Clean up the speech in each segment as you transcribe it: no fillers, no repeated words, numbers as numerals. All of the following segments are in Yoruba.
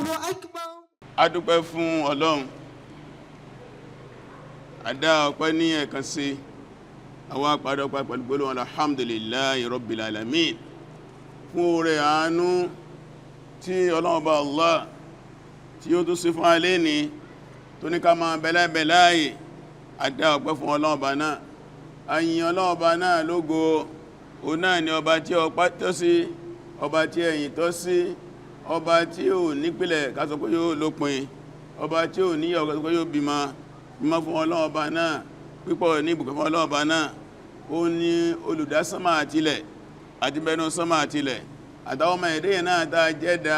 Allahu Akbar. A dúpẹ́ fún Ọlọ́run. A dá ọpẹ́ ní ẹ̀kan sí. Àwa padà ọpẹ́ pẹ̀lú gbólóhùn alhamdulillahi rabbil alamin. Fún oore àánú tí Ọlọ́run bá Allah tí ó tún sí fún alé ní tó ní ká máa bẹ̀láyè. A dá ọpẹ́ fún Ọlọ́run bá náà. A yìn Ọlọ́run bá náà lógo. Òun náà ni ọba tí ọpẹ́ tọ́ sí, ọba tí ẹ̀yìn tọ́ sí, ọba tí ó nípìlẹ̀ ká sọ pé yóò lópin, ọba tí ó níyàwó ká sọ pé yóò bímọ fún Ọlọ́run ọba náà, pípọ̀ ní ìbùkún fún Ọlọ́run ọba náà. Ó ní olùdásánmà àtilẹ̀ àti bẹnu sánmà àtilẹ̀ àtàwọn ọmọ ẹ̀dẹ́ náà tá jẹ́dá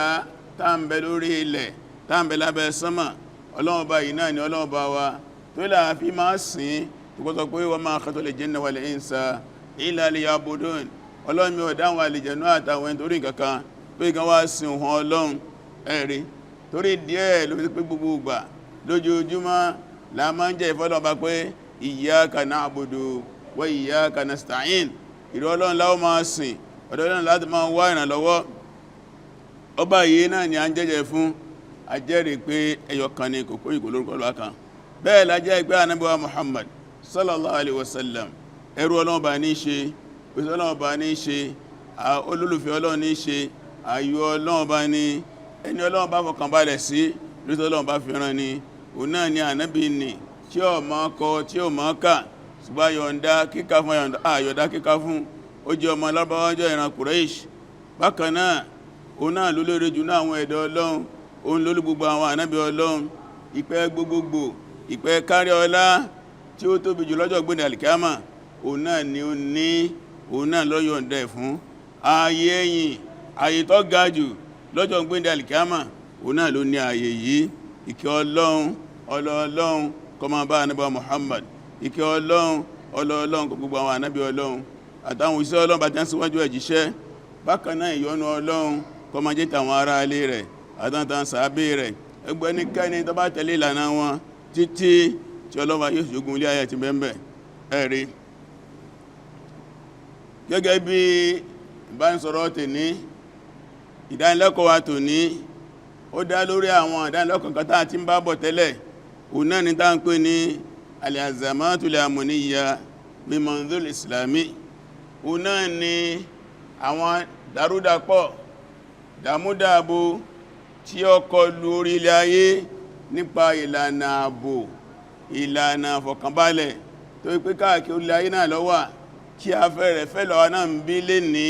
tá ń bẹ lórí ilẹ̀ tá ń bẹ lábẹ́ sánmà. Ọlọ́run ọba yìí náà ni Ọlọ́run ọba wa tó láàfí máa sìn tó sọ pé wa ma khalaqtul jinna wal insa illa liya'budun. Ọlọ́run mi ò dáwọn àlìjẹ̀nú àtàwọn ẹni torí nǹkankan pé kan wá sin ohun Ọlọ́run ẹ̀rí torí díẹ̀ ló fi pé gbogbo ìgbà lójoojúmọ́ la máa ń jẹ́ ìfọ́lọ́ba pé iyyaka na'budu wa iyyaka nasta'in. ìrẹ́ Ọlọ́run la ó máa sìn, ọ̀dọ̀ Ọlọ́run láti máa wá ìrànlọ́wọ́. Ọba yìí náà ni a ń jẹ́jẹ́ fún, a jẹ́rìí pé ẹyọkan ni kò kóyìnkò lórúkọ lọ́wọ́ kan. Bẹ́ẹ̀ la jẹ́ pé Ànábì wa Muhammad sallallahu alaihi wasallam ẹrú Ọlọ́run bá ní ṣe, pèsè Ọlọ́run bá ní ṣe, olólùfẹ́ Ọlọ́run ní ṣe, ayọ̀ Ọlọ́run bá ní, ẹni Ọlọ́run bá fọkàn balẹ̀ sí lórí Ọlọ́run bá fi rán ni. Òun náà ni Ànábì ni tí ó máa kọ tí ó máa kà ṣùgbọ́n yọ̀ǹda kíkà fún àyọ̀dá kíkà fún. Ó jẹ́ ọmọ Lárúbáwá jẹ́ ìran Quraysh. Bákan náà òun náà ló lóore jù náà àwọn ẹ̀dọ́ Ọlọ́run, òun ló lórí gbogbo àwọn Ànábì Ọlọ́run. Ìpẹ́ gbogbogbò, ìpẹ́ kárí ọlá tí ó tóbi jù lọ́jọ́ gbẹ̀dẹ̀ àlìkíámà òun náà ni ó ní, òun náà ló yọ̀ǹda ẹ̀ fún. Ààyè ẹ̀yìn, ààyè tó ga jù lọ́jọ́ gbẹ̀dẹ̀ àlìkíámà òun náà ló ní ààyè yìí. Ìkẹ́ Ọlọ́run Ọlọ́run kó máa bá Ànábì Muhammad, ìkẹ́ Ọlọ́run kó gbogbo àwọn Ànábì Ọlọ́run àtàwọn òṣìṣẹ́ Ọlọ́run bá tán síwájú ẹ̀jíṣẹ́. Bákan náà ìyọ́nú Ọlọ́run kó máa jẹ́ tàwọn ará ilé rẹ̀ àtàntàn sàábé rẹ̀, ẹgbẹ́ ẹnikẹ́ni tó bá tẹ̀lé ìlànà wọn títí tí Ọlọ́run yóò ṣogun ilé ayé ti bẹ́ẹ̀ ẹ̀rí. Gẹ́gẹ́ bí ìbánisọ̀rọ̀ tòní, ìdánilẹ́kọ̀ọ́ wa tòní ó dá lórí àwọn ìdánilẹ́kọ̀ọ́ kan tá ti ń bá bọ̀ tẹ́lẹ̀. Òun náà ni tá ń pè ní al-azamatul amuniyya min manzur islami. Òun náà ni àwọn dàrúdàpọ̀ dàmúdàbò tí ó kọlù orí ilẹ̀ ayé nípa ìlànà ààbò, ìlànà àfọ̀kànbalẹ̀ tó wípé káàkiri orí ayé náà ló wà kí a fẹ́rẹ̀ fẹ́ lọ́wọ́ náà ń bí lè ní.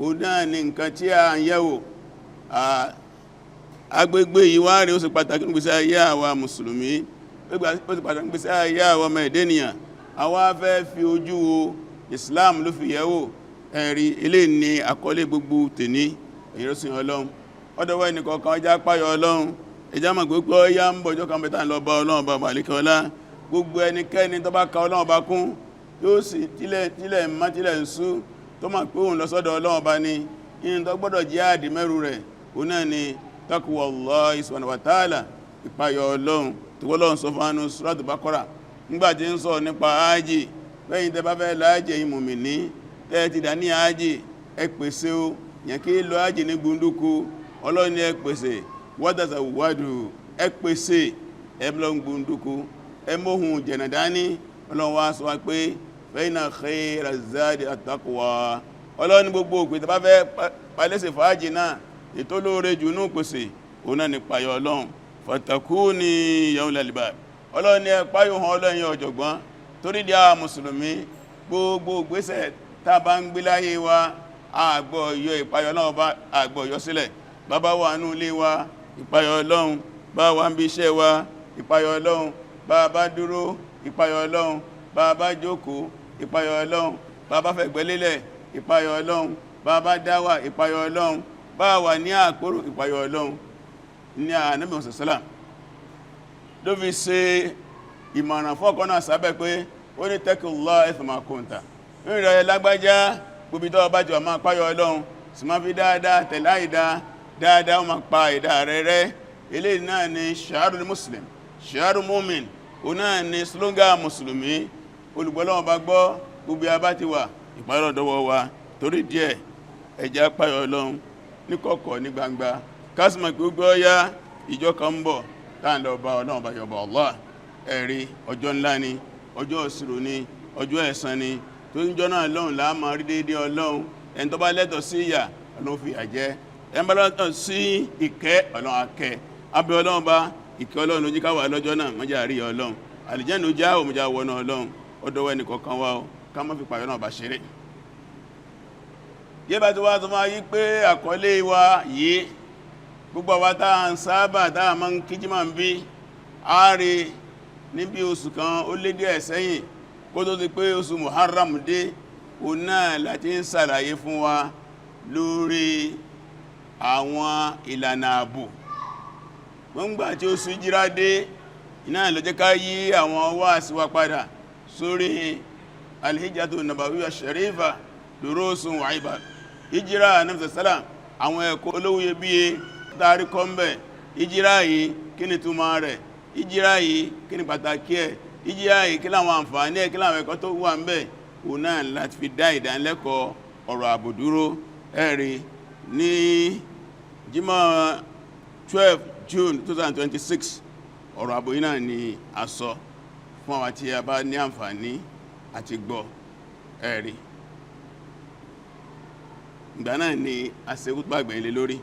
Òun náà ni nǹkan tí a ń yẹ̀wò. Agbègbè yìí wá rí ó sì pàtàkì ní ìgbésí ayé àwa mùsùlùmí, ó sì pàtàkì ní ìgbésí ayé àwa ọmọ ẹ̀dẹ́ ènìyàn. Àwa fẹ́ fi ojú wo Islam ló fi yẹ̀wò ẹ̀rí. Ilé ni àkọlé gbogbo tèní ìrọsìn Ọlọ́run. Ọdọ́wọ́ ẹnìkọ̀ọ̀kan ọjá páyọ Ọlọ́run, ẹjá mọ̀ gbogbo ọyá ń bọ̀jọ́ kan bẹ̀tà lọ bá Ọlọ́run bá màlíkẹ́ ọlá. Gbogbo ẹnikẹ́ni tó bá ka Ọlọ́run bá kún yóò sì tílẹ̀ má tílẹ̀ ń sú tó máa pé òun lọ sọ́dọ̀ Ọlọ́run bá ní inú tó gbọ́dọ̀ jẹ́ àdìmẹ́rù rẹ̀. Òun náà ni taqwallahi subhanahu wa ta'ala, ìpayọ̀ Ọlọ́run tí Ọlọ́run sọ fún ánú Suratul Baqara nígbàtí ń sọ nípa ájì. Lẹ́yìn tẹ́ bá fẹ́ láàjì ẹ̀yin mùmínì tẹ́ ti dà ní ájì, ẹ pèsè o yẹn kí lọ ájì ní gbunduku. Ọlọ́run ni ẹ pèsè watazawwadu, ẹ pèsè ẹmlọ gbunduku ẹmọ́hun jẹ̀nàdání. Ọlọ́run wá sọ wá pé fa inna khayra zadi at-taqwa. Ọlọ́run ní gbogbo òpè tẹ́ bá fẹ́ palẹ́sẹ̀ fàájì náà ètò lóore jù ní pèsè òun náà ni páyọ̀ Ọlọ́run. Fatakuni yawmul albab. Ọlọ́run ni ẹ páyọ̀ hàn Ọlọ́run ọ̀jọ̀gbọ́n torí di àwọn mùsùlùmí gbogbo ìgbésẹ̀ tá bá ń gbé láyé wa àgbọ̀ yọ ìpáyọ̀ Ọlọ́run bá àgbọ̀ yọ sílẹ̀. Bàbá wà nínú ilé wa ìpáyọ̀ Ọlọ́run, bá wà ń bí iṣẹ́ wa ìpáyọ̀ Ọlọ́run, bá bá dúró ìpáyọ̀ Ọlọ́run, bá bá jókòó ìpáyọ̀ Ọlọ́run, bá bá fẹ̀gbẹ́ lélẹ̀ ìpáyọ̀ Ọlọ́run, bá bá dáwà ìpáyọ̀ Ọlọ́run, bá wà ní àpérò ìpáyọ̀ Ọlọ́run. Ní Ànábì sallam ló fi ṣe ìmọ̀ràn fọ́kọ́ náà sábẹ́ pé ó ní taqillaha haythu ma kunta. Ìrẹ̀ lágbájá gbogbo tó bá jọ máa páyọ̀ Ọlọ́run, sì máa fi dáadáa tẹ̀lá ìdá, dáadáa ó máa pa ìdá rẹ̀ rẹ́. Eléyìí náà ni shi'arul muslim, shi'arul mu'min. Ó náà ni slogan mùsùlùmí. Olùgbọ́lọ́wọ́ bá gbọ́ gbogbo abá ti wà ìpáyọ̀ dọ́wọ́ wa. Torí díẹ̀ ẹjá páyọ̀ Ọlọ́run ní kọ̀kọ̀ ní gbangba kásìmọ̀ pé gbogbo ọya ìjọ kan ń bọ̀ táàndà ọba ọlọ́run bá yọba Allah ẹ̀rí ọjọ́ ńlá ni ọjọ́ ìṣirò ni ọjọ́ ẹ̀san ni tó ń jọ náà lọ́hùn láàmà rí déédé ọlọ́run ẹni tó bá lẹ́tọ̀ sí ìyà ọlọ́run fi ìyà jẹ ẹni bá lẹ́tọ̀ sí ìkẹ́ ọlọ́run akẹ́ abẹ́ ọlọ́run bá ìkẹ́ ọlọ́run ojú káwà lọ́jọ́ náà mọ́jà rí ọlọ́run àlìjẹ́nu já òmùjá wọnà ọlọ́run ọdọ́wọ́ ẹnì kọ̀ọ̀kan wá ọ ká má fi pàyọ́ náà bá ṣeré yé bá ti wá tó máa yí pé àkọlé wa yìí gbogbo àwa tá à ń sábà tá a máa ń kíjí máa ń bí ààrẹ níbi oṣù kan ó lé díẹ̀ sẹ́yìn kó tó ti pé oṣù Muharram dé òun náà láti ń ṣàlàyé fún wa lórí àwọn ìlànà ààbò wọ́n gbà tí oṣù Hijra dé iná ló jẹ́ ká yí àwọn wáàsí wa padà sórí al-Hijjatu Nabawiyya Sharifa durusun wa ibar Hijra Nabi sallam àwọn ẹ̀kọ́ olówó iyebíye tàrí kọ́mbẹ̀ Hijra yìí kí ni túmọ̀ rẹ̀ Hijra yìí kí ni pàtàkì ẹ̀ Hijra yìí kí láwọn àǹfààní ẹ̀ kí láwọn ẹ̀kọ́ tó wà ń bẹ̀ òun náà láti fi dá ìdánilẹ́kọ̀ọ́ ọ̀rọ̀ ààbò dúró ẹ̀rí ní Jímọ̀ 12 June 2026 ọ̀rọ̀ ààbò yìí náà ni a sọ fún àwọn tí a bá ní àǹfààní àti gbọ́ ẹ̀rí ìgbà náà ni a ṣe kútùbà gbẹ̀yìn lórí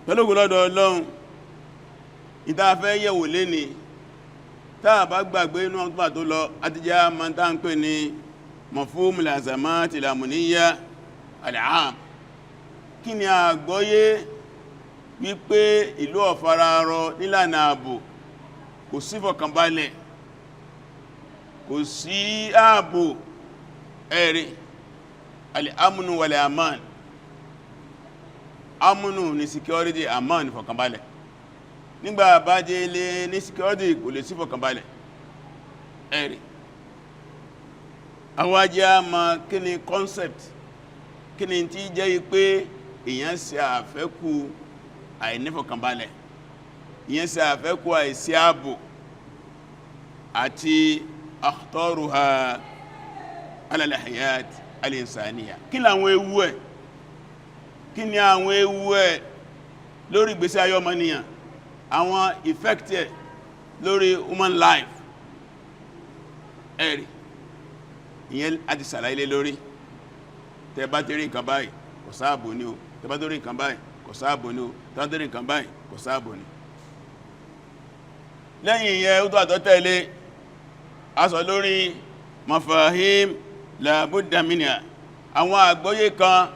pẹ̀lú lọ́dọ̀ Ọlọ́run ìdáfẹ́ yẹ̀wò lé ní táà bá gbàgbé inú ọgbà tó lọ àtijá ma ń tán pè ní mafhumul azamati al-amniyya al-aam kí ni àgbọ́yé wípé ìlú ọ̀fararọ nílànà ààbò kò sí fọ̀kànbalẹ̀ kò sí ààbò ẹ̀rí al-amnu wal-aman amúnù ní security aman ní fọ̀kànbalẹ̀ nígbà bá jẹ́ ilé ní security kò lè sí fọ̀kànbalẹ̀ ẹ̀rì àwájá ma kí ni concept kí ni tí jẹ́ pé èyàn ṣe àfẹ́kù àìnífọ̀kànbalẹ̀ èyàn ṣe àfẹ́kù àìsí ààbò àti akhtaruha ala al-hayat al-insaniyya kí làwọn ewu ẹ̀ kí ni àwọn ewu ẹ̀ lórí ìgbésí ayé ọmọnìyàn àwọn effect ẹ̀ lórí human life ẹ̀rì ìyẹn àti sàlàyé lé lórí tẹ́ bá ti rí nǹkan báyìí kò sáàbò ní o tẹ́ bá tó rí nǹkan báyìí kò sáàbò ní o tẹ́ bá tó rí nǹkan báyìí kò sáàbò ní lẹ́yìn ìyẹn ó tó àtọ́tẹ̀lé a sọ lórí mafahim la budda minha àwọn àgbọ́yé kan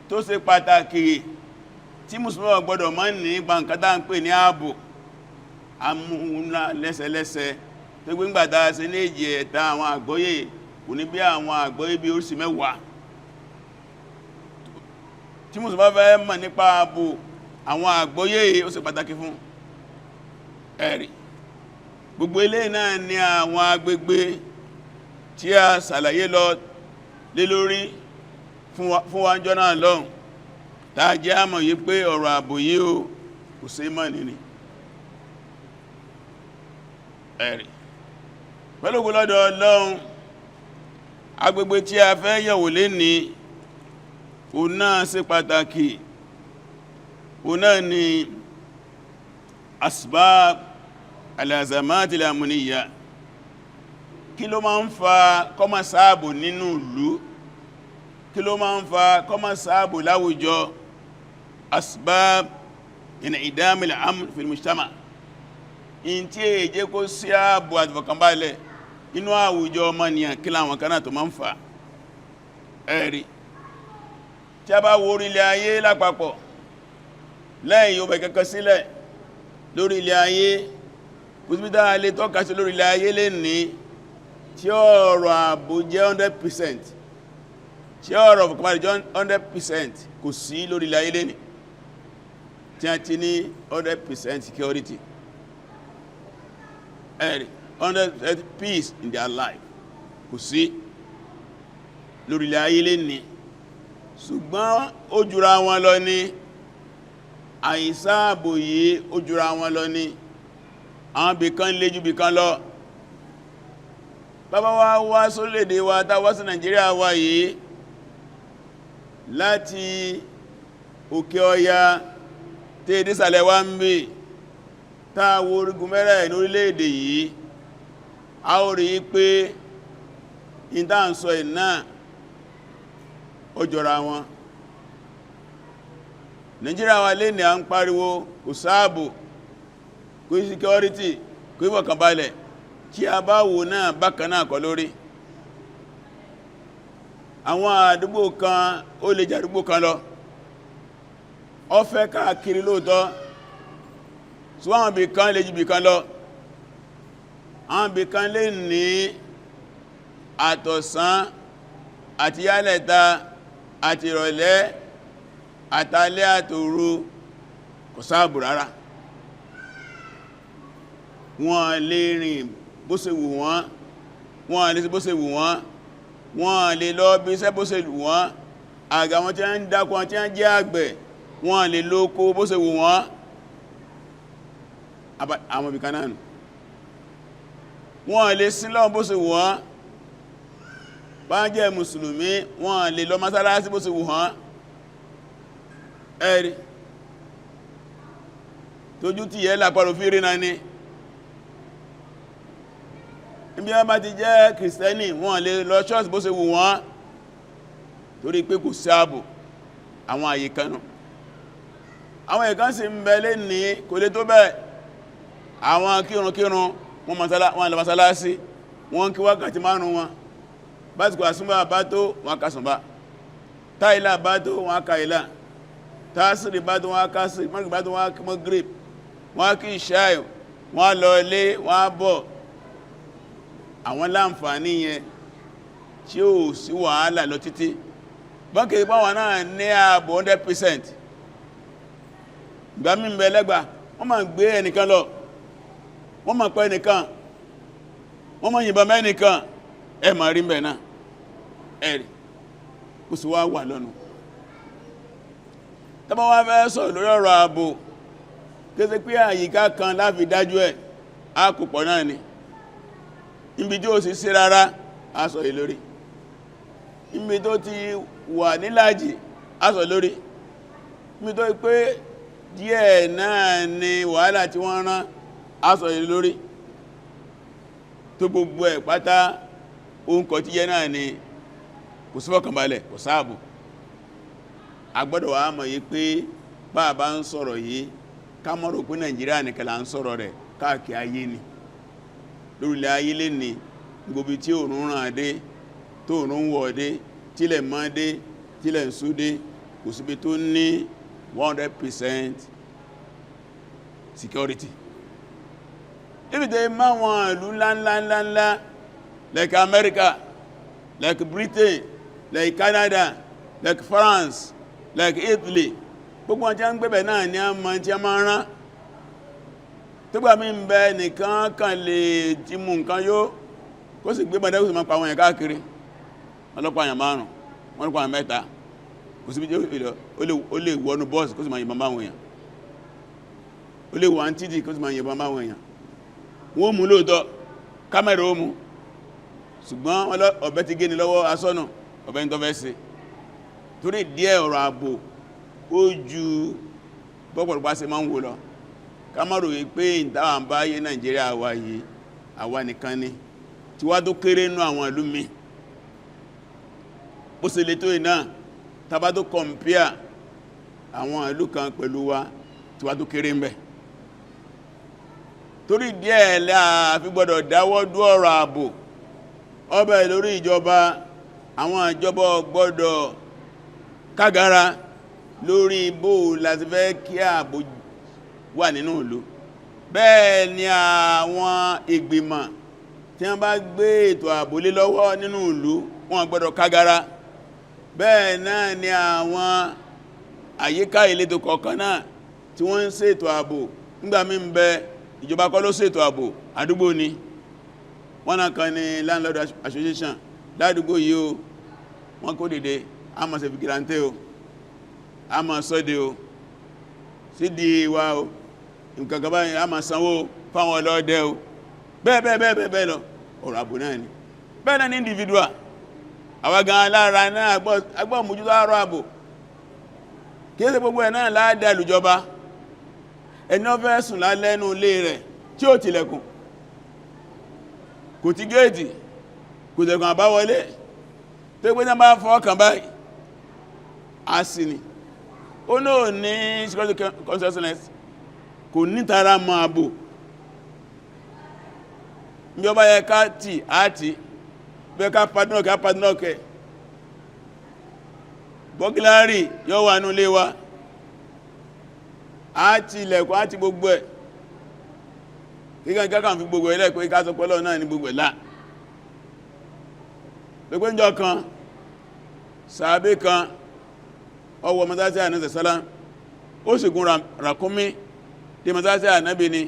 tó ṣe pàtàkì tí mùsùlùmí gbọdọ̀ máa ń ní gbàǹkátà ń pè ní ààbò amúnà lẹ́sẹlẹ́sẹ tó gbé ńgbàtà sí ní èjì ẹ̀ta àwọn àgbọ́yé kò ní bí àwọn àgbọ́yé bí oríṣìí mẹ́wàá tí mùsùlùmí fẹ́ mọ̀ nípa ààbò àwọn àgbọ́yé ó ṣe pàtàkì fún ẹ̀rí gbogbo ilé náà ní àwọn agbègbè tí a ṣàlàyé lọ lé lórí fún wa jọ náà lọ́hùn tá jẹ́ àmọ̀ yí pé ọ̀rọ̀ ààbò yìí ó kò sí mọ́ nìní ẹ̀rí pẹ̀lú lọ́dọ̀ Ọlọ́run agbègbè tí a fẹ́ yẹ̀wò lé ní ó náà ṣe pàtàkì ó náà ni asbab al-azamati al-amniyya kí ló máa ń fa kọ́mọ̀sáàbò nínú ìlú kí ló máa ń fa kọ́mọ̀sáàbò láwùjọ asbab in'idam al-amn fi al-mujtama in tí è jẹ́ kó sí ààbò àti fọkànbalẹ̀ inú àwùjọ ọmọnìyàn kí láwọn kanáà tó máa ń fa ẹ̀rí tí a bá wo orílẹ̀ ayé lápapọ̀ lẹ́yìn yóò bẹ̀ kẹ́kẹ́ sílẹ̀ lórí ilẹ̀ ayé kùsùmítà lè tọ́ka sí lórí ilẹ̀ ayé lè ní tí ọ̀rọ̀ ààbò jẹ́ 100% tí ọ̀rọ̀ fọkànbalẹ̀ jẹ́ 100% kò sí lórí ilẹ̀ ayé lè ní tí a ti ní 100% security ẹ̀rì 100% peace in their life kò sí lórí ilẹ̀ ayé lè ní ṣùgbọ́n ó jùra wọn lọ ní àìsáàbò yìí ó jùra wọn lọ ní àwọn bìkan lé jù bìkan lọ bàbá wa wá sórílẹ̀-èdè wa tàwá sí Nàìjíríà wa yìí láti òkè ọya tí èdè sàlẹ̀ wá ń bí táàwọ̀ orígun mẹ́rẹ̀ ní orílẹ̀-èdè yìí a ó rí pé ìdáǹsọ ìná ó jọra wọn. Nàìjíríà wa lè ní à ń pariwo kò sáàbò, kò insecurity, kò ìfọ̀kànbalẹ̀, kí a bá wò náà bákan náà kọ́ lórí. Àwọn àdúgbò kan ó lè jẹ́ àdúgbò kan lọ, ó fẹ́ káàkiri lóòtọ́, ṣùgbọ́n àwọn ibì kan lè jù ibì kan lọ. Àwọn ibì kan lè ní àtọ̀sán àti yálẹ̀ta àti ìrọ̀lẹ́ àtàlẹ́ àtòru kò sáàbù rárá. Wọ́n lè rìn bó ṣe wù wọ́n, wọ́n lè ṣe bó ṣe wù wọ́n, wọ́n lè lọ bí iṣẹ́ bó ṣe wù wọ́n, àgà wọn tí ń dákọ wọn tí ń jẹ́ àgbẹ̀, wọ́n lè lóko bó ṣe wù wọ́n. Àwọn ibì kan náà nù. Wọ́n lè sílọ̀ bó ṣe wù wọ́n, bá jẹ́ mùsùlùmí wọ́n lè lọ mọ́sálásí bó ṣe wù wọ́n. Ẹ̀rí tójú tí yẹ́ lápọ̀rọ̀ fírí náà ni. Ibi wọ́n bá ti jẹ́ kìrìsìtẹ́nì wọ́n lè lọ ṣọ́ọ̀ṣì bó ṣe wù wọ́n torí pé kò sí ààbò àwọn àyè kan nù. Àwọn ẹ̀kan sì ń bẹ lé ní kò lè tó bẹ́ẹ̀. Àwọn kírùnkírùn wọ́n lọ mọ́sálásí, wọ́n kí wákàtí márùn-ún wọn. Básìkò àsúnbà bá tó wọ́n kásùnbà, táìlà bá tó wọ́n káìlà, tásìrì bá tó wọ́n kásìrì, mọ́gbì bá tó wọ́n kí mọ́gírìb, wọ́n kí ìṣáì, wọ́n lọ ilé, wọ́n bọ̀. Àwọn láǹfààní yẹn tí ó sí wàhálà lọ títí bọ́nkì báwọn náà ní ààbò 100%. Ìgbà mí ń bẹ lẹ́gbà wọ́n máa gbé ẹnìkan lọ, wọ́n máa pẹ́ ẹnìkan, wọ́n máa yìnbọn mẹ́nìkan, ẹ máa rí mẹ́ náà ẹ̀rì kò sí wá wà lọ́nu. Tọ́bá wá fẹ́ sọ lórí ọ̀rọ̀ ààbò kése pé àyíká kan láfi dájú ẹ̀ á kò pọ̀ náà ni. Ibi tí ó sì sí rárá á sọ ìlórí, ibi tó ti wà níláàjì á sọ lórí, ibi tó pé díẹ̀ náà ni wàhálà tí wọ́n rán á sọ ìlórí. Tó gbogbo ẹ̀ pátá ohun kọ̀ tí yẹ náà ni kò sí fọ̀kànbalẹ̀, kò sáàbò. A gbọ́dọ̀ wá mọ̀ yí pé bá bá ń sọ̀rọ̀ yìí ká má rò pé Nàìjíríà nìkan là ń sọ̀rọ̀ rẹ̀, káàkiri ayé ni. Lórílẹ̀ ayé lè ní gbogbo tí òòrùn ràn dé, tó òòrùn wọ̀ dé, tílẹ̀ mọ́ dé, tílẹ̀ ń sú dé, kò síbi tó ní 100% security. Ibìtẹ̀ máa wọn ìlú ńláńláńláńlá like America, like Britain, like Canada, like France, like Italy, gbogbo wọn tí a ń gbẹ̀bẹ̀ náà ni a mọ̀ tí a máa rán. Tó gbà mí ń bẹ nìkan kan lè ti mú nǹkan yó kó sì gbé bọ́dẹ́ kó sì máa pa àwọn èèyàn káàkiri, ọlọ́pàá èèyàn 5, wọ́n lọ́pàá 3, kò sí bí ó lè wọnú bọ́ọ̀sì kó sì máa yìnbọn máwọn èèyàn, ó lè wọ́n títì kó sì máa yìnbọn máwọn èèyàn. Wọ́n mú lóòtọ́, kámẹ́rà ó mú, ṣùgbọ́n ọ̀bẹ ti gé ni lọ́wọ́ asọ́nà, ọ̀bẹ ń tọ́fẹ́ sí. Torí díẹ̀ ọ̀rọ̀ ààbò ó ju bọ́pọ̀lọpọ̀ ṣe máa ń wò lọ. Ká má rò wí pé ìdáwà ń bá yé Nàìjíríà wà yìí àwa nìkan ni, tí wá tó kéré nú àwọn ìlú mi. Bó ṣe lè tó iná tàbá tó kọmpíà àwọn ìlú kan pẹ̀lú wa tí wá tó kéré ń bẹ. Torí díẹ̀ láàfi gbọ́dọ̀ dáwọ́ dú ọ̀rọ̀ ààbò, ọbẹ̀ lórí ìjọba, àwọn ìjọba gbọ́dọ̀ kágara lórí bó láti fẹ́ kí ààbò wà nínú ìlú. Bẹ́ẹ̀ ni àwọn ìgbìmọ̀ tí wọ́n bá gbé ètò ààbò lé lọ́wọ́ nínú ìlú wọ́n gbọ́dọ̀ kágara. Bẹ́ẹ̀ náà ni àwọn àyíká ìletò kọ̀ọ̀kan náà tí wọ́n ń ṣètò ààbò. Nígbà mí ń bẹ ìjọba kọ́ ló ṣètò ààbò, àdúgbò ni. Wọ́n náà kan ní landlord association ládùúgbò yìí o, wọ́n kó dìde a máa ṣe fìkìláńtẹ́ o, a máa sọ́dẹ̀ o, sídi wa o, nǹkan kan báyìí a máa sanwó fáwọn ọlọ́dẹ o, bẹ́ẹ̀ lọ ọ̀rọ̀ ààbò náà ni. Bẹ́ẹ̀ náà ní individual, àwa gan alára náà agbọ́ mójútó ààrọ̀ ààbò, kìí ṣe gbogbo ẹ̀ náà láàdá ìlújọba, ẹni ó fẹ́ sùn lálẹ́ nínú ilé rẹ̀ tí ó tilẹ̀kùn, kò ti géètì, kò tilẹ̀kùn àbáwọlé, tó gbé náà bá fọ́ọ̀kàn báyìí a sì ní ó náà ní security consciousness, kò ní tara mọ́ àbò. Bí ó bá yẹ ká tì àti bí ká padnọ́kẹ́ bọ́gílárì yóò wà ní ilé wa, àti ilẹ̀kùn àti gbogbo ẹ̀, kíkàn fi gbogbo ilẹ̀ pé ká sọ pé Ọlọ́run náà ní gbogbo ẹ̀lá. Gbogbo ìjọ kan sàábé kan ó wọ mọ́sálásí Ànábì sálám, ó sì gùn ràkúnmí dé mọ́sálásí Ànábì ni,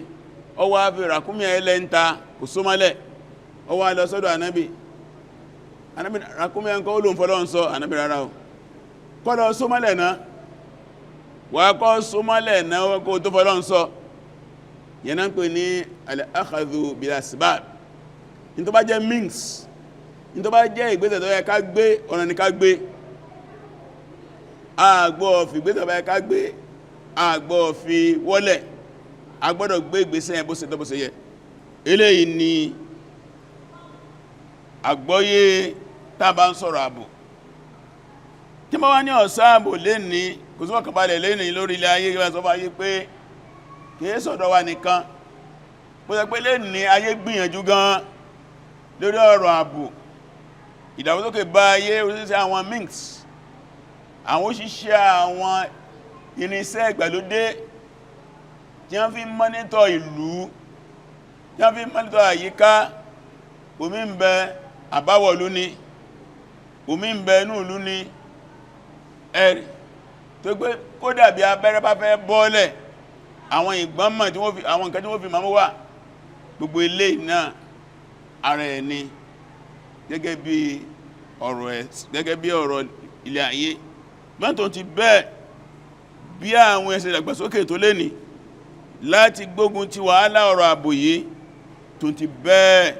ó wá fi ràkúnmí ẹlẹ́ntà kò súnmọ́lẹ̀, ó wá lọ sọ́dọ̀ Ànábì. Ànábì ràkúnmí ẹnkọ́ ó lóun fọ́lọ́run sọ. Ànábì rárá o, kọ́ lọ súnmọ́lẹ̀ náà, wà kọ́ súnmọ́lẹ̀ náà kó tó fọ́lọ́run sọ. Yẹn náà ń pè ní al-akhadhu bil-asbab. Ní tó bá jẹ́ means, ní tó bá jẹ́ ìgbésẹ̀ tó yẹ ká gbé, ọ̀nà ní ká gbé. Àgbọ́ fi ìgbésẹ̀ tó yẹ ká gbé, àgbọ́ fi wọ́lẹ̀, àgbọ́dọ̀ gbé ìgbésẹ̀ bó ṣe tó bó ṣe yẹ. Eléyìí ni àgbọ́yé tá bá ń sọ̀rọ̀ ààbò. Tí ma wá ní ọ̀sán ààbò lẹ́ni, kò sí ọ̀kànbalẹ̀ lẹ́ni lórí ilẹ̀ ayé, gbá sọ bá yé pé kìí sọ̀dọ̀ wa nìkan, bó ṣe pé lẹ́ni ayé gbìyànjú gan lórí ọ̀rọ̀ ààbò. Ìdàgbàsókè bá ayé oríṣiríṣi àwọn minks, àwọn òṣìṣẹ́ àwọn irinṣẹ́ ìgbàlódé tí wọ́n fi mọ́nítọ̀ ìlú, tí wọ́n fi mọ́nítọ̀ àyíká. Omi ń bẹ àbáwọ̀lú ni, omi ń bẹ inú ìlú ni, ẹ̀rì tó gbé kó dàbí abẹ́rẹ́ bá fẹ́ bọ́ọ̀lẹ̀, àwọn ìgbọ́nmọ̀ tí wọ́n fi, àwọn nǹkan tí wọ́n fi máa wà, gbogbo ilé náà ara ẹ̀ ni, gẹ́gẹ́ bí ọ̀rọ̀ ilé ayé. Mọ́tò ti bẹ́ẹ̀ bí àwọn ẹsẹ̀ ìdàgbàsókè tó lé ní láti gbógun ti wàhálà ọ̀rọ̀ ààbò yìí, tó ti bẹ́ẹ̀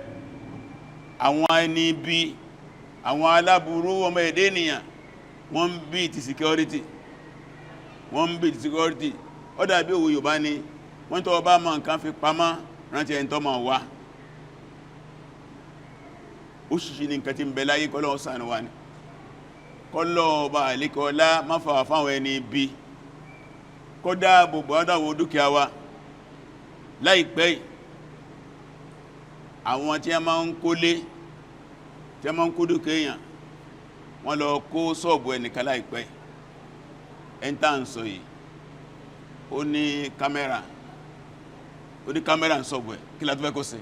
àwọn ẹni bí àwọn aláburú ọmọ èdè ènìyàn wọ́n ń bí ti security, ó dàbí òwe Yorùbá ni wọ́n tó bá mọ̀ nǹkan fi pamọ́ rántí ẹni tó mọ̀ wá. Ó ṣìṣì ní nǹkan tí ń bẹ láyé, kọ́lọ̀ ṣàánú wa ni, kọ́lọ̀ ọba àlékọ́lá má fà fáwọn ẹni bí, kó dáàbò bò dáwò dúkìá wa. Láìpẹ́ àwọn tí a máa ń kólé, tí a máa ń kó dúkìá èèyàn, wọ́n lọ kó ṣọ́ọ̀bù ẹnìkan láìpẹ́. Ẹntà ń sọ yìí ó ní kámẹ́rà ń ṣọ́ọ̀bù ẹ̀, kí la tó fẹ́ kó ṣe?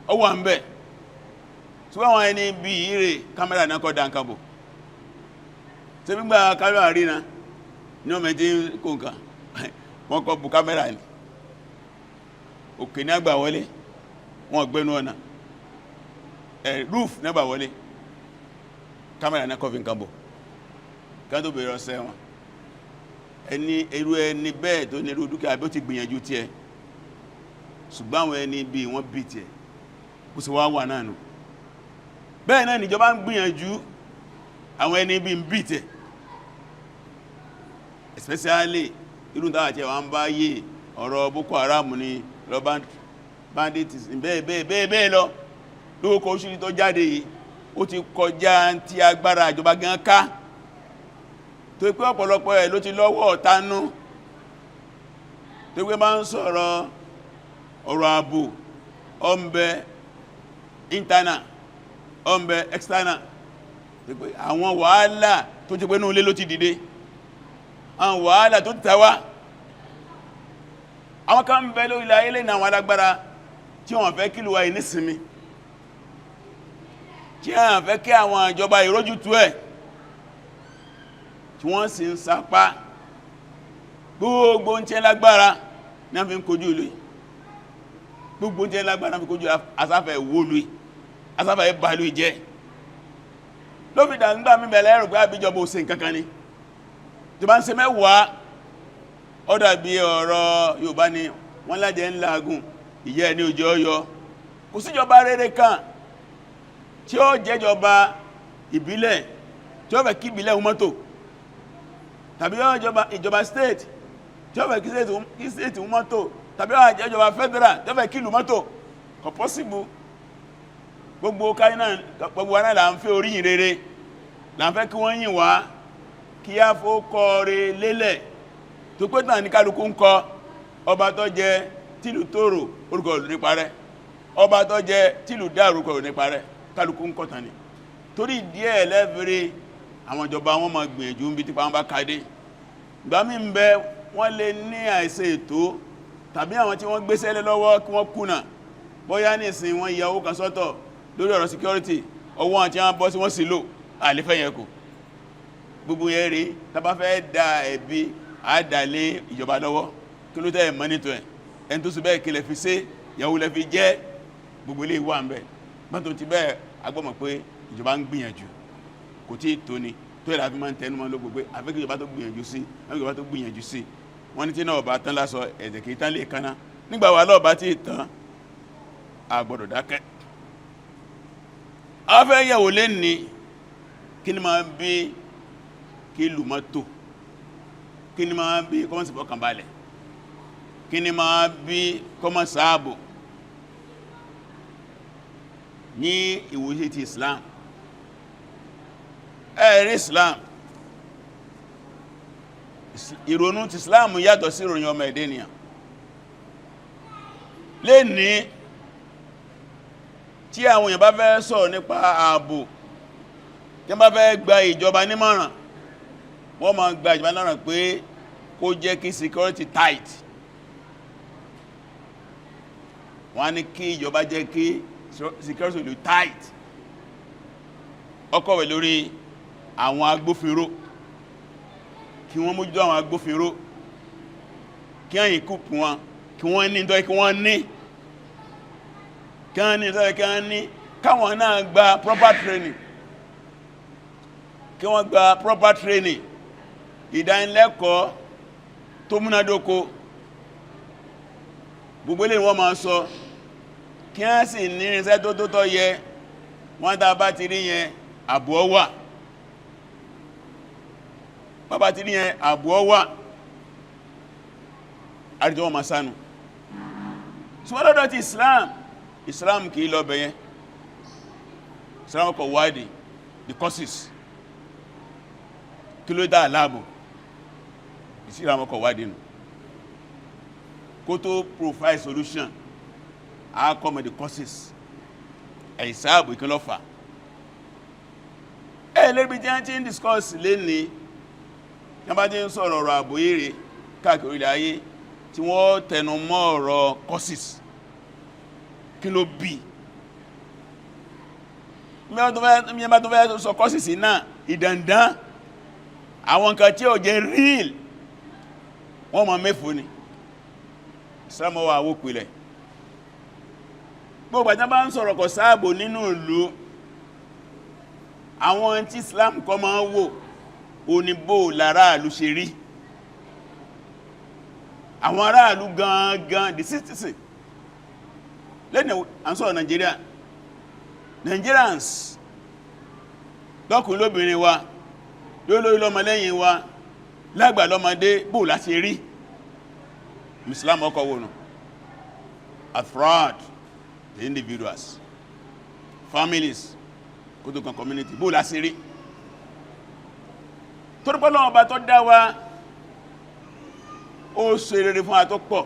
Ó wà ń bẹ̀ tí wọ́n ẹni bí ire kámẹ́rà náà kọ́ dánkàbò, tí gbígbà kámẹ́rà rí na ní ọmọ ẹ̀dí kò nǹkan wọ́n kọ́ bù kámẹ́rà ní òkè ní àgbà wọlé, wọ́n gbẹ́nu ọ̀nà roof ní àgbà wọlé, kámẹ́rà náà kọ́ fi nǹkan bò ká tó bèèrè ọ̀sẹ̀ wọn. Irú ẹni bẹ́ẹ̀ tó ní irú dúkìá bí ó ti gbìyànjú tí ẹ, ṣùgbọ́n àwọn ẹni bí wọ́n bí tí ẹ, kò sí wà náà nù. Bẹ́ẹ̀ náà níjọba ń gbìyànjú, àwọn ẹni bí ń bí tí ẹ, especially irú tàwà tí wọ́n bá yé ọ̀rọ̀ Boko Haram ni lọ bandits bẹ́ẹ̀ lọ lóòkó oṣù tó jáde yìí, ó ti kọjá tí agbára ìjọba gan ká, tó pé ọ̀pọ̀lọpọ̀ ẹ̀ ló ti lọ́wọ́ ọ̀tánú, tó pé máa ń sọ̀rọ̀ ọ̀rọ̀ ààbò, ọmọbẹ internal, ọmọbẹ external, tó pé àwọn wàhálà tó ti pé ní ilé ló ti dìde, àwọn wàhálà tó ti tàwà. Àwọn kan ń bẹ lórí ilẹ̀ ayé lẹ́nà àwọn alágbára tí wọ́n fẹ́ kí ìlú wa yìí nísinmi, tí wọ́n fẹ́ kí àwọn ìjọba ìrójútú ẹ̀, tí wọ́n sì ń sapá gbogbo ń tẹ́ lágbára ní a fi ń kojú ìlú, gbogbo ń tẹ́ lágbára ní a fi kojú asáfẹ́ wólú, asáfẹ́ bàálù jẹ́. Ló fi dàgbà mímẹ̀lẹ́ ẹ̀rù pé àbíjọba ò ṣe nǹkankan ni, tí bá ń ṣe mẹ́wàá, ó dàbí ọ̀rọ̀ Yorùbá ni wọ́n lájẹ́ ńlá agùn ìyẹ́ ẹni òjò ọyọ. Kò síjọba rere kan tí ó jẹ́jọba ìbílẹ̀ tí ó fẹ́ kí ìbílẹ̀ mọ́tò, tàbí ìjọba state tí ó fẹ́ kí state mọ́tò tàbí àwọn ìjọba federal tí ó fẹ́ kí ìlú mọ́tò kò possible. Gbogbo wa náà là ń fẹ́ oríyìn rere, là ń fẹ́ kí wọ́n yìn wá, kí á fókọ rẹ̀ lélẹ̀ tó pé tàn ní kálukú ń kọ. Ọba tó jẹ tìlú tòrò orúkọ rẹ̀ ní parẹ́, ọba tó jẹ tìlú dá orúkọ rẹ̀ ní parẹ́, kálukú ń kọ tàn ní. Torí díẹ̀ lẹ́fẹ̀rẹ̀ àwọn ìjọba wọn máa gbìyànjú ń bí tipa wọn bá kádé. Ìgbà mí ń bẹ wọ́n lè ní àìṣe ètò tàbí àwọn tí wọ́n gbéṣẹ́ lé lọ́wọ́ kí wọ́n kùnà, bóyá nísìn wọ́n yà owó kan sọ́tọ̀ lórí ọ̀rọ̀ security, ọwọ́ àti àwọn bọ́ sí wọ́n sì lò àlefẹ́ yẹn kò. Gbogbo yẹn rí tàbá fẹ́ dá ẹ̀bi àdàlé ìjọba lọ́wọ́, kí ló tẹ́ mọ́nítọ̀ ẹ̀, ẹni tó sì bẹ́ẹ̀ kí lẹ fi ṣe, ìyàwó lẹ fi jẹ́, gbogbo ilé ìwà ń bẹ. Mọ́tò ti bẹ́ẹ̀ agbọ́mọ̀ pé ìjọba ń gbìyànjú, kò tí tó ni tó ẹ̀lá fi máa ń tẹnu mọ́ lógbò pé àfẹ́kì ìjọba tó gbìyànjú sí, wọ́n ní tí náà bá tán lásọ ẹ̀jẹ̀ kìí tán lè kaná, nígbà wà lọ́ọ̀bá tí tán àgbọ̀dọ̀ dákẹ́. A fẹ́ yẹ̀wò lé ní kí ni máa bí kí ìlú mọ́tò, kí ni máa bí kọ́mọ̀sí fọkànbalẹ̀, kí ni máa bí kọ́mọ̀sí ààbò ní ìwòye ti Islam. Ẹ̀rí Islam, ìrònú ti Islam yàtọ̀ sí ìròyìn ọmọ ẹ̀dẹ́ ènìyàn. Lé ní tí àwọn èèyàn bá fẹ́ sọ̀rọ̀ nípa ààbò, tí wọ́n bá fẹ́ gba ìjọba nímọ̀ràn, wọ́n máa gba ìjọba nímọ̀ràn pé kó jẹ́ kí security tight. Wọ́n á ní kí ìjọba jẹ́ kí security lè tight. Ọkọ̀ wẹ̀ lórí àwọn agbófinró, kí wọ́n mójútó àwọn agbófinró, kí wọ́n ìkúpù wọn, kí wọ́n ní ìtọ́ kí wọ́n ní, káwọn náà gba proper training, kí wọ́n gba proper training, ìdánilẹ́kọ̀ọ́ tó múnádóko. Gbogbo ilé wọ́n máa sọ, kí wọ́n sì ní irinṣẹ́ tó tọ́ yẹ, wọ́n tá bá ti rí yẹn àbọ̀ wà, bàbá ti rí yẹn àbọ̀ wà, àríjọ wọn máa sánú. Ṣùgbọ́n lọ́dọ̀ ti Islam kìí lọ bẹ̀yẹn. Islam kọ̀ wádìí the causes, kí ló dá aláàbò, Islam kọ̀ wádìí nù. Kó tó provide solution, a come the causes, ẹ̀ìsáàbò ìkínlọ́fà. Lẹ́gbẹ̀ẹ́ tí a ti ń discuss lé ní yàbá tí ń sọ̀rọ̀ ọ̀rọ̀ ààbò èrè káàkiri ilẹ̀ ayé, tí wọ́n tẹnu mọ́ ọ̀rọ̀ causes, kí ló bí. Míyàbá tó fẹ́ sọ causes náà, ìdàndán àwọn nǹkan tí ó jẹ́ real, wọ́n mọ̀ mẹ́fò ni. Islam wà wó pìlẹ̀. Gbogbo àjá bá ń sọ̀rọ̀ kò sáàbò nínú ìlú, àwọn tí Islam kọ máa wò oníbò láràálù ṣe rí. Àwọn aráàlú gangan the citizen. Lẹ́nà à ń sọ̀rọ̀ Nigerians lọ́kùnrin lóbìnrin wa, lólórí lọ́mọlẹ́yìn wa, lágbà lọ́mọdé bò láti rí. Islam ọkọ̀ wọnù afraid, the individuals, families, kótókan community bó láti rí. Torípọ́lọ́ ọba tó dá wa ó ṣe rere fún àtọ́pọ̀,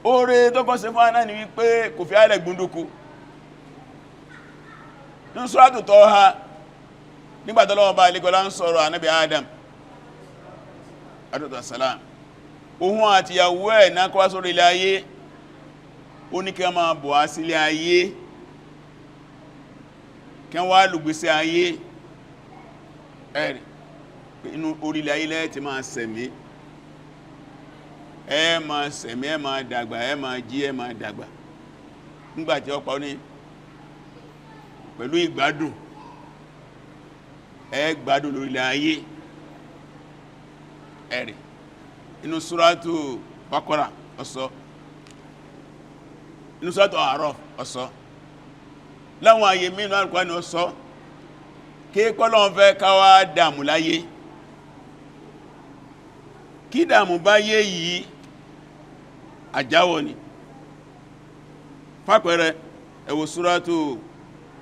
oore tó kọ́ ṣe fún àná ni wípé kò fi ààrẹ gbúndùkú. Ní Suratu Taha, nígbàtọ́lọ́wọ́ bá ilé-gọ́lá ń sọ̀rọ̀ ànábì Adam alayhi salam, ohun àti ìyàwó ẹ̀ náà kọ́wá sórí ilẹ̀ ayé, ó ní kí wọ́n máa bọ̀ á sílé ayé, kí wọ́n wá lùgbésí ayé ẹ̀rì inú orílẹ̀ ayé lẹ́ẹ̀ tí máa sẹ̀mí, ẹ máa sẹ̀mí, ẹ máa dàgbà, ẹ máa jí, ẹ máa dàgbà. Nígbàtí ọ̀pọ̀ ní pẹ̀lú ìgbádùn, ẹ gbádùn lórílẹ̀ ayé ẹ̀rì. Inú Suratu Baqara ọ̀sọ́, inú Suratu A'raf ọ̀sọ́, láwọn ayé mínú Al-Qur'ani ọ̀sọ́, kí pọ́lọ́n fẹ́ káwà dàmù láyé, kí dàmú bá yé yìí àjáwọ̀ ni fàpẹẹrẹ ẹ wo súrátù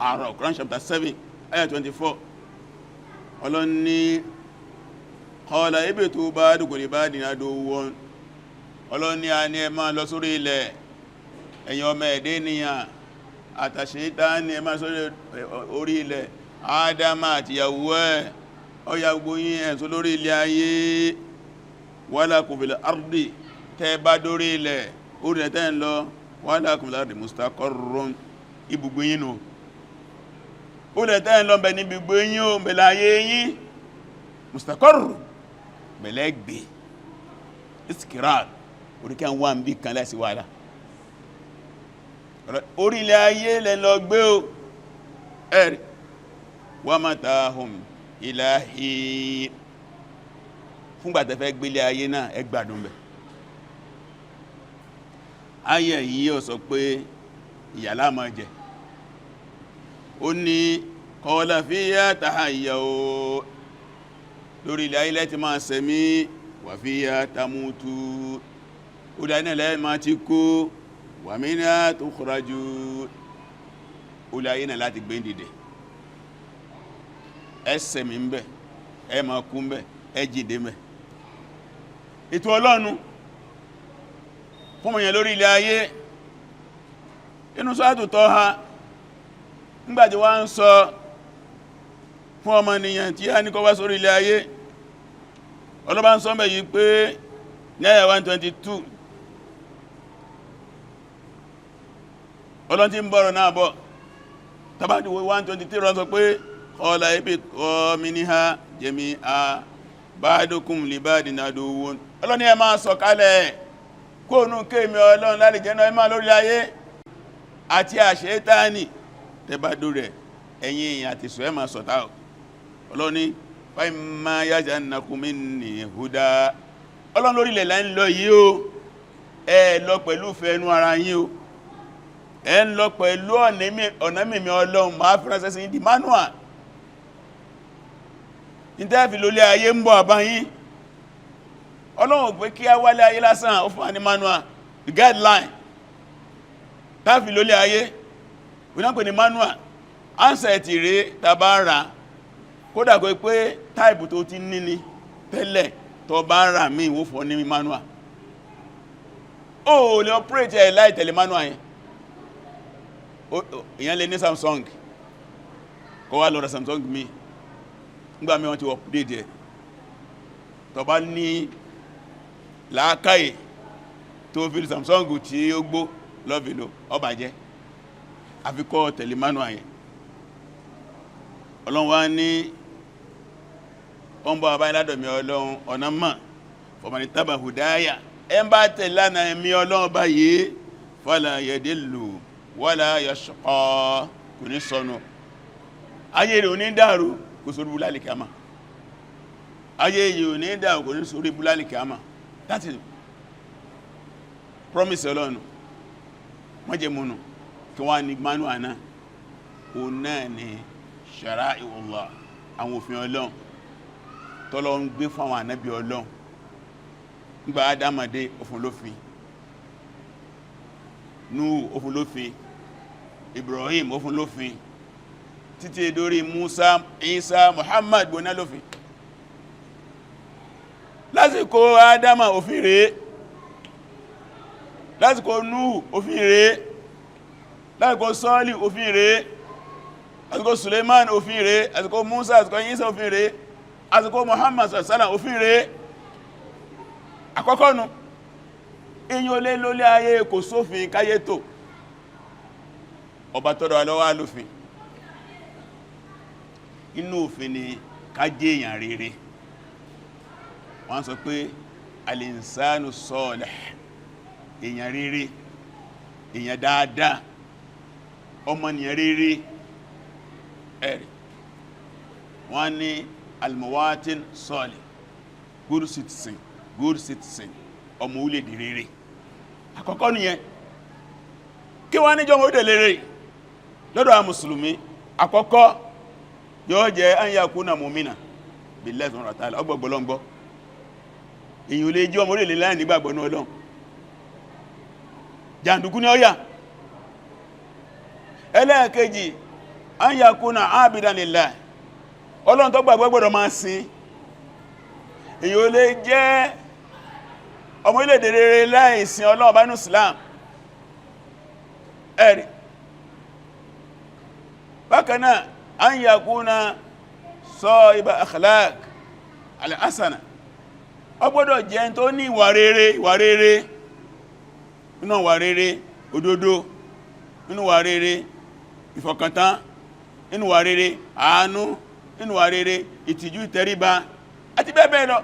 A'raf Quran chapter 7 ayah 24 ọlọ́ni qala ibitu ba'dukum li ba'din aduwwun ọlọ́ni a ní ẹ máa lọ sórí ilẹ̀ ẹ̀yin ọmọ ẹ̀dẹ́ ènìyàn àtàṣẹ́tánì ẹ máa sórí orí ilẹ̀ Ádámà àti ìyàwó ẹ̀ ọya gbogbo yín ẹ̀sọ́ lórí ilẹ̀ ayé walakum fil ardi tẹ́ bá dórí ilẹ̀ orí ẹ̀ tẹ́ ń lọ walakum fil ardi mustaqarrun ibùgbé yín nù orí ẹ̀ tẹ́ ń lọ bẹ̀ ní ibùgbé yín o bẹ̀lẹ̀ ayé yín mustaqarrun bẹ̀lẹ̀ gbé iskirar orí kẹ́ ń wá ń bí kan láìsí wàhálà orí ilẹ̀ ayé lẹ́ lọ gbé o ẹ̀rì wa matahum ilahi fúngbà tẹ́ fẹ́ gbélé ayé náà ẹ gbádùn bẹ̀ ayé yìí ó sọ pé ìyà la máa jẹ ó ní qala fiya tahayyaw lórí ilẹ̀ ayé lẹ́ti máa sẹ̀mí wa fiya tamutu ó dá iná lẹ́ẹ̀ máa ti kó wa minha tukhraju ó lẹ́ ayé náà láti gbé dìde ẹsẹ̀ mi ń bẹ̀ ẹ ma kú ń bẹ̀ ẹ jìdé mẹ́ ètò Ọlọ́run fún mọ̀yàn lórí ilẹ̀ ayé inú Suratu Taha nígbàtí wá ń sọ fún ọmọnìyàn tí a ní kó wá sórí ilẹ̀ ayé ọlọ́bá ń sọ mẹ́ yìí pé ní àyà 122 ọlọ́n tí ń bọ̀rọ̀ náà bọ̀ tàbátí 123 rán sọ pé qala ibitu minha jami'a ba'dukum li ba'din aduwwun ọlọ́ni ẹ máa sọ̀kalẹ̀ kóònù kéèmì Ọlọ́run láti jẹ́nà ẹ máa lórí ayé àti àṣẹ́tánì tẹbàdó rẹ̀ ẹ̀yin èèyàn àti sọ ẹ máa sọ̀tá ọlọ́ni fa imma yazannakum minni huda Ọlọ́run lórí ilẹ̀ láń lọ yìí o ẹ lọ pẹ̀lú fẹ́nu ara yín o ẹ ń lọ pẹ̀lú ọ̀nà mímí Ọlọ́run máa fi ránṣẹ́ sí di manual ìtẹ́fì lólé ayé ń bọ̀ àbáyín Ọlọ́run pé kí a wálé ayé lásán ó fún àní manual the guideline táfì lólé ayé wínápẹ̀ ni manual ansẹ̀tì rẹ̀ tàbá rà kódà kó pé táìpù tó ti níní tẹ́lẹ̀ tó bá rà mí ìwó fún ní manual ó lè operate ẹ̀ láì tẹ̀lé manual yẹn ìyẹn lè ní Samsung kó wá lọ ra Samsung mi nígbà mí wọ́n ti update ẹ̀ tó bá ní làákàyè tó fi Samsung tí ó gbó lọ́bìnú ọba jẹ́ àfikọ́ tẹ̀lé manual àyẹ̀ Ọlọ́run wá ní ọmọ àbá ìlàdọ̀mí Ọlọ́run ọ̀nà mọ̀ fọmọ̀ni tábà hùdáyà ẹ ń bá tẹ̀lé ànà ẹ̀mí Ọlọ́run báyìí fala yadillu wala yashqa kò ní sọnù ayé rẹ̀ ò ní dàrú kò sórí búlálì kìámà ayé yìí ò ní dàrú kò ní sórí búlálì kìámà that is promise Ọlọ́run wọ́n jẹ múnù kí wọ́n ní mánú àná o náà ni shara'i'ullah àwọn òfin Ọlọ́run tọ́lọ ń gbé fún àwọn ànábì Ọlọ́run nígbà Ádámàdé òfin lófin Nuhu òfin lófin Ibrahim òfin lófin títí dórí Musa Isa Muhammad gbóná lófin lásìkò Ádámà òfin rẹ̀ lásìkò Nuhu òfin rẹ̀ lásìkò Sọ́ọ̀lì òfin rẹ̀ lásìkò Suleiman òfin rẹ̀ lásìkò Musa lásìkò Isa òfin rẹ̀ lásìkò Muhammad sallallahu òfin rẹ̀ àkọ́kọ́ nù èyàn olé lólé ayé kò sófin káyé tó ọba tọ́rọ alọ́wà lófin inú òfin ni kájé èyàn rere wọ́n sọ pé al-insanu salih èyàn rere èyàn dáadáa ọmọnìyàn rere ẹ̀rì wọ́n ní al-muwatin salih good citizen ọmọ orílẹ̀-èdè rere àkọ́kọ́ nìyẹn kí wọ́n ní jọmọ́ òdè lérè lọ́dọ̀ àwọn mùsùlùmí àkọ́kọ́ yóò jẹ́ an yakuna mu'mina billahi subhanahu wa ta'ala ọgbọ̀gbọ̀lọ́gbọ́ èyàn lè jẹ́ ọmọ orílẹ̀ láì nígbàgbọ́ ní Ọlọ́run jàǹdùkú ní ọ̀yà ẹlẹ́ẹ̀kejì an yakuna abidan lillah Ọlọ́run tó gbàgbọ́ gbọ́dọ̀ máa sìn èyàn lè jẹ́ ọmọ orílẹ̀ rere láì sìn Ọlọ́run bá ní Islam ẹ̀rì bákanáà an yakuna sahiba akhlaq al-hasana ó gbọ́dọ̀ jẹ́ tó ní ìwà rere nínú ìwà rere òdodo nínú ìwà rere ìfọkàntán nínú ìwà rere àánú nínú ìwà rere ìtìjú ìtẹríba àti bẹ́ẹ̀ bẹ́ẹ̀ lọ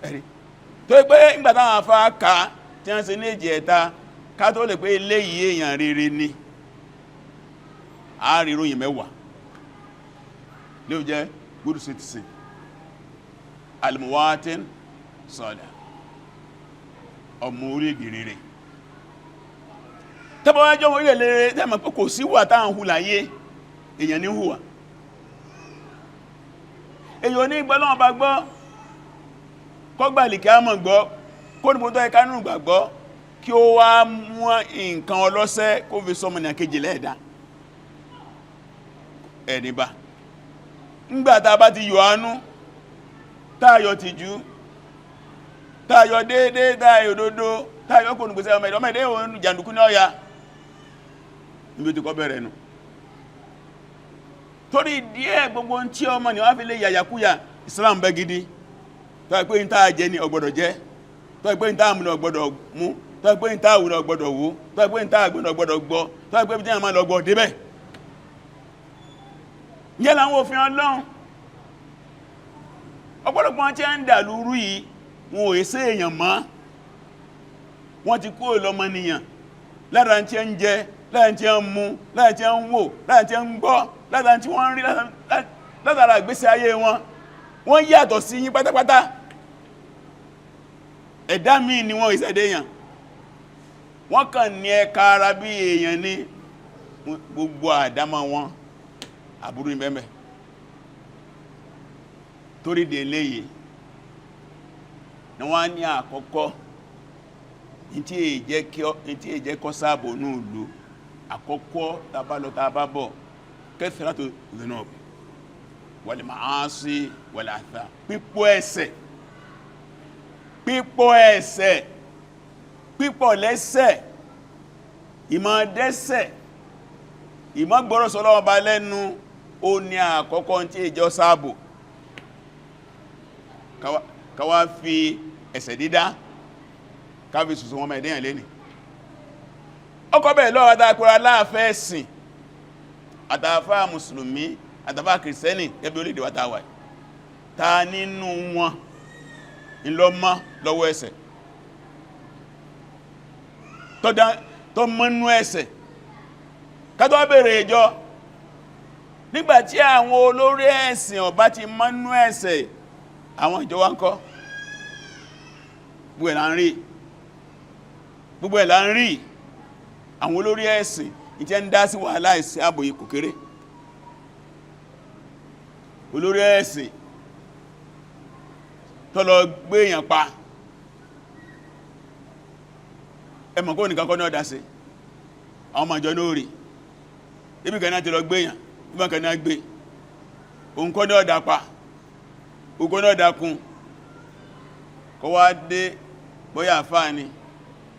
ẹ̀rí tó pé ìgbàtà àwọn afá ká tí wọ́n ṣe ní èjì ẹ̀ta ká tó lè pé eléyìí èèyàn rere ni a rí ìròyìn mẹ́wàá ló jẹ́ good citizen al-muwatin salih ọmọ orílẹ̀-èdè rere tẹ́bọ̀wájọ́ orílẹ̀-èdè rere tẹ́mà pé kò sí wà táà ń hù láyé èèyàn ní hùwà èèyàn ní ìgbọ́lọ́wọ́ bá gbọ́ kọgbàlì kí a mọ̀ gbọ́ kó ní bótọ́ ẹka nínú gbàgbọ́ kí ó wá mú nǹkan ọlọ́sẹ́ kó fi sọmọ ní àkejì lẹ́ẹ̀dá ẹ̀nìbá ńgbàtà bá ti yọ àánú táyọ tìjú táyọ déédé táyọ òdodo táyọ kò nùgbèsè ọmọ ẹ̀dẹ́ òun jàǹdùkú ní ọya níbi tí kọ bẹ̀rẹ̀ nù torí díẹ̀ gbogbo tí ọmọ ni wọ́n fi lè yàyàkúyà Islam bẹ́ gidi tó ẹgbẹ́ ìta jẹ ní ọgbọ̀dọ̀ jẹ tó ẹgbẹ́ ìta mú ní ọgbọ̀dọ̀ mú tó ẹgbẹ́ ìta wù ní ọgbọ̀dọ̀ wó tó ẹgbẹ́ ìta àgbẹ̀ ní ọgbọ̀dọ̀ gbọ́ tó ẹgbẹ́ ìta àmà lọ́gbọ̀ débẹ̀ yẹ́ láwọn òfin Ọlọ́run ọ̀pọ̀lọpọ̀ tí a ń dà lúrú yìí wọn ò èsẹ́ èèyàn mọ́ wọ́n ti kó lọ́mọnìyàn lára tí a ń jẹ lára tí a ń mú lára tí a ń wò lára tí a ń gbọ́ lára tí wọ́n rí látara ìgbésí ayé wọn wọ́n yàtọ̀ sí yín pátápátá ẹ̀dá míì ni wọ́n ìṣẹ̀dẹ̀yàn wọ́n kàn ní ẹ̀ka ara bí èèyàn ní gbogbo àdámọ́ wọn àbúrú ìbẹ̀mẹ̀ torí dé léyìí ni wọ́n ní àkọ́kọ́ tí èjẹ́ kọ́ sáàbò ní ìlú àkọ́kọ́ tàbálọ tàbábọ̀ kathratu dhunub wal ma'asi wal atham pípọ̀ ẹ̀ṣẹ̀ pípọ̀ lẹ́ṣẹ̀ ìmọ̀ dẹ́ṣẹ̀ ìmọ̀ gbọ́rọ̀ sọ́lọ́wọ́ bá lẹ́nu ó ní àkọ́kọ́ tí èjẹ́ sáàbò káwá fi ẹ̀ṣẹ̀ dídá káfí sùsù wọn mẹ́ẹ̀dẹ́yàn lẹ́ni ọkọ̀ bẹ̀rẹ̀ lọ́wọ́ àtàkùnrin aláàfẹ́ ẹ̀sìn àtàfà mùsùlùmí àtàfà kìrìsẹ́nì ẹbí orílẹ̀-èdè wa tàwà ta nínú wọn ìlọ́mọ́ lọ́wọ́ ẹ̀ṣẹ̀ tó mọ́nú ẹ̀ṣẹ̀ kátọ́ bẹ̀rẹ̀ ìjọ nígbàtí àwọn olórí ẹ̀sìn ọba ti mọ́nú ẹ̀ṣẹ̀ àwọn ìjọ wa ń kọ́ gbogbo ẹ̀ là ń rí àwọn olórí ẹ̀sìn ìtẹ́ ń dá sí wàhálà ìsẹ́ ààbò ikò kéré olórí ẹ̀sìn tó lọ gbé èèyàn pa ẹmọ̀ kó nìkan kọ́ ní ọ̀dá sí àwọn ọmọ ìjọ náà rí ibi kan náà ti lọ gbé èèyàn ibi kan náà gbé òun kọ́ ní ọ̀dá pa òun ní ọ̀dá kún kọ́ wá dé bóyá àfáà ni